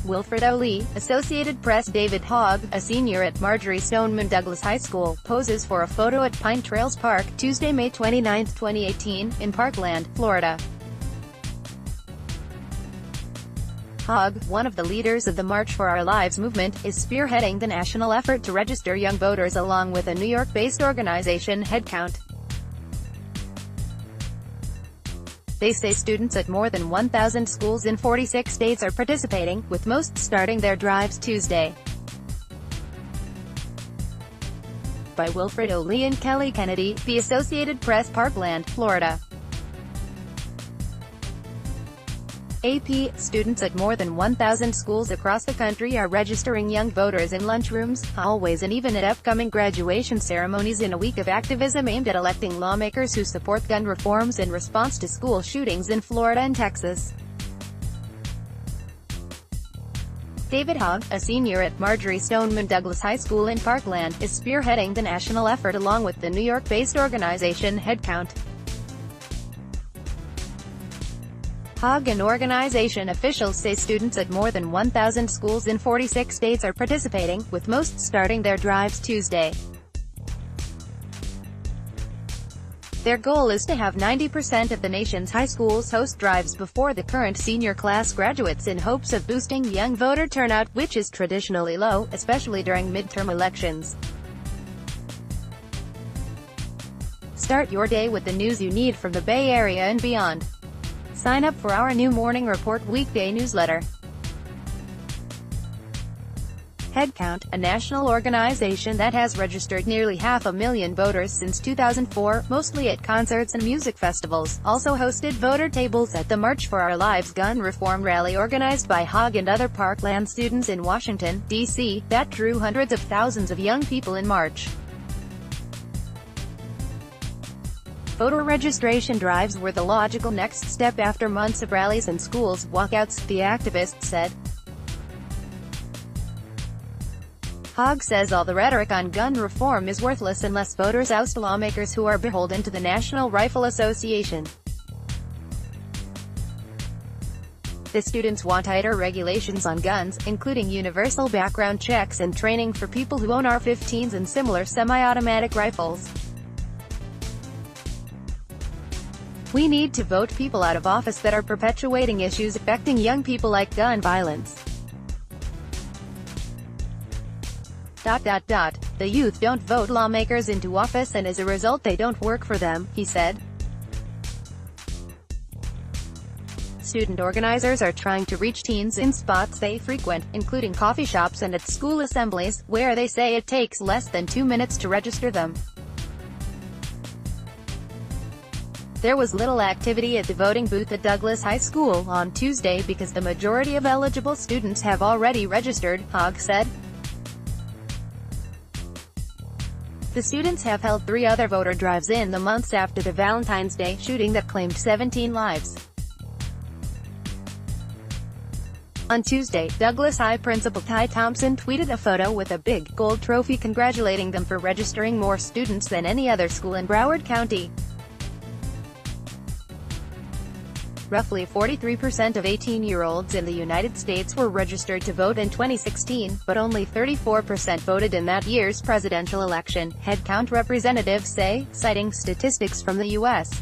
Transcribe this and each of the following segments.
Wilfred O'Lee, Associated Press. David Hogg, a senior at Marjorie Stoneman Douglas High School, poses for a photo at Pine Trails Park, Tuesday, May 29, 2018, in Parkland, Florida. Hogg, one of the leaders of the March for Our Lives movement, is spearheading the national effort to register young voters along with a New York-based organization, Headcount. They say students at more than 1,000 schools in 46 states are participating, with most starting their drives Tuesday. By Wilfred O'Lee and Kelly Kennedy, The Associated Press. Parkland, Florida. AP, students at more than 1,000 schools across the country are registering young voters in lunchrooms, hallways and even at upcoming graduation ceremonies in a week of activism aimed at electing lawmakers who support gun reforms in response to school shootings in Florida and Texas. David Hogg, a senior at Marjorie Stoneman Douglas High School in Parkland, is spearheading the national effort along with the New York-based organization, Headcount. Hogg and organization officials say students at more than 1,000 schools in 46 states are participating, with most starting their drives Tuesday. Their goal is to have 90% of the nation's high schools host drives before the current senior class graduates in hopes of boosting young voter turnout, which is traditionally low, especially during midterm elections. Start your day with the news you need from the Bay Area and beyond. Sign up for our new Morning Report weekday newsletter. Headcount, a national organization that has registered nearly 500,000 voters since 2004, mostly at concerts and music festivals, also hosted voter tables at the March for Our Lives gun reform rally organized by Hogg and other Parkland students in Washington, D.C., that drew hundreds of thousands of young people in March. Voter registration drives were the logical next step after months of rallies and schools walkouts, the activists said. Hogg says all the rhetoric on gun reform is worthless unless voters oust lawmakers who are beholden to the National Rifle Association. The students want tighter regulations on guns, including universal background checks and training for people who own AR-15s and similar semi-automatic rifles. We need to vote people out of office that are perpetuating issues affecting young people like gun violence. The youth don't vote lawmakers into office and as a result they don't work for them, he said. Student organizers are trying to reach teens in spots they frequent, including coffee shops and at school assemblies, where they say it takes less than 2 minutes to register them. There was little activity at the voting booth at Douglas High School on Tuesday because the majority of eligible students have already registered, Hogg said. The students have held 3 other voter drives in the months after the Valentine's Day shooting that claimed 17 lives. On Tuesday, Douglas High Principal Ty Thompson tweeted a photo with a big, gold trophy congratulating them for registering more students than any other school in Broward County. Roughly 43% of 18-year-olds in the United States were registered to vote in 2016, but only 34% voted in that year's presidential election, Headcount representatives say, citing statistics from the U.S.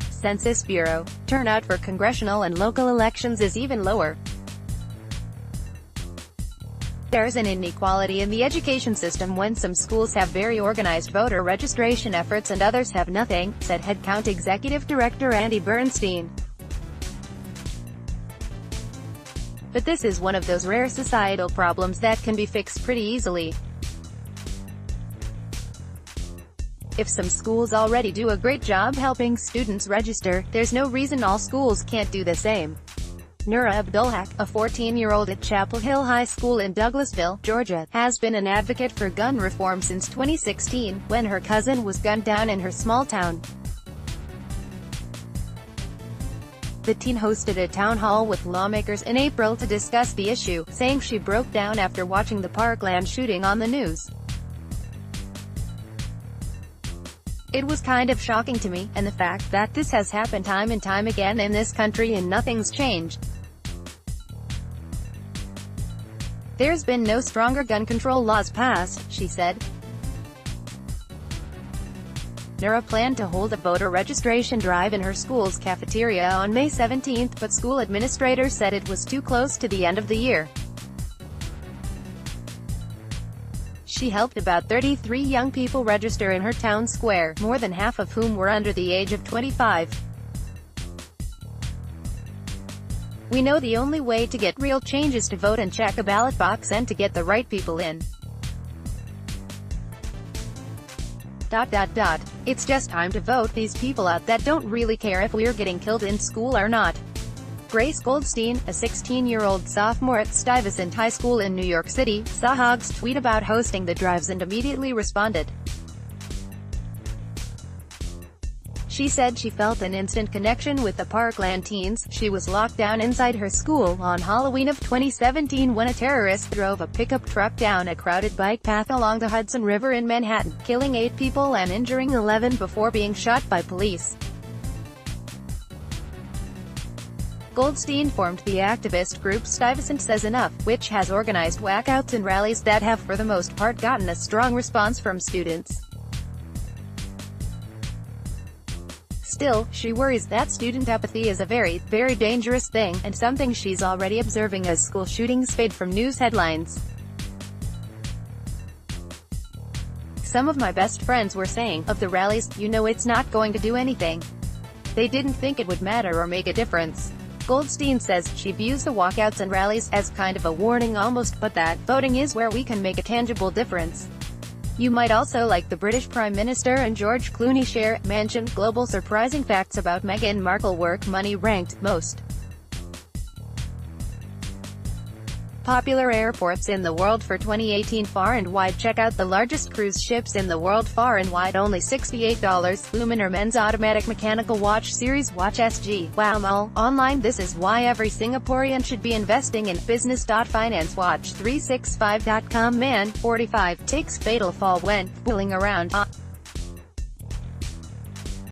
Census Bureau. Turnout for congressional and local elections is even lower. There's an inequality in the education system when some schools have very organized voter registration efforts and others have nothing, said Headcount Executive Director Andy Bernstein. But this is one of those rare societal problems that can be fixed pretty easily. If some schools already do a great job helping students register, there's no reason all schools can't do the same. Nura Abdulhak, a 14-year-old at Chapel Hill High School in Douglasville, Georgia, has been an advocate for gun reform since 2016, when her cousin was gunned down in her small town. The teen hosted a town hall with lawmakers in April to discuss the issue, saying she broke down after watching the Parkland shooting on the news. It was kind of shocking to me, and the fact that this has happened time and time again in this country and nothing's changed. There's been no stronger gun control laws passed, she said. Nora planned to hold a voter registration drive in her school's cafeteria on May 17, but school administrators said it was too close to the end of the year. She helped about 33 young people register in her town square, more than half of whom were under the age of 25. We know the only way to get real change is to vote and check a ballot box and to get the right people in. It's just time to vote these people out that don't really care if we're getting killed in school or not. Grace Goldstein, a 16-year-old sophomore at Stuyvesant High School in New York City, saw Hogg's tweet about hosting the drives and immediately responded. She said she felt an instant connection with the Parkland teens. She was locked down inside her school on Halloween of 2017 when a terrorist drove a pickup truck down a crowded bike path along the Hudson River in Manhattan, killing 8 people and injuring 11 before being shot by police. Goldstein formed the activist group Stuyvesant Says Enough, which has organized walkouts and rallies that have for the most part gotten a strong response from students. Still, she worries that student apathy is a very, very dangerous thing, and something she's already observing as school shootings fade from news headlines. Some of my best friends were saying, of the rallies, you know it's not going to do anything. They didn't think it would matter or make a difference. Goldstein says she views the walkouts and rallies as kind of a warning almost, but that voting is where we can make a tangible difference. You might also like the British Prime Minister and George Clooney share mansion global surprising facts about Meghan Markle work money ranked most popular airports in the world for 2018 far and wide. Check out the largest cruise ships in the world far and wide, only $68. Luminar men's automatic mechanical watch series watch SG. Wow Mall. Online. This is why every Singaporean should be investing in business.finance. Watch 365.com. Man, 45, takes fatal fall when fooling around.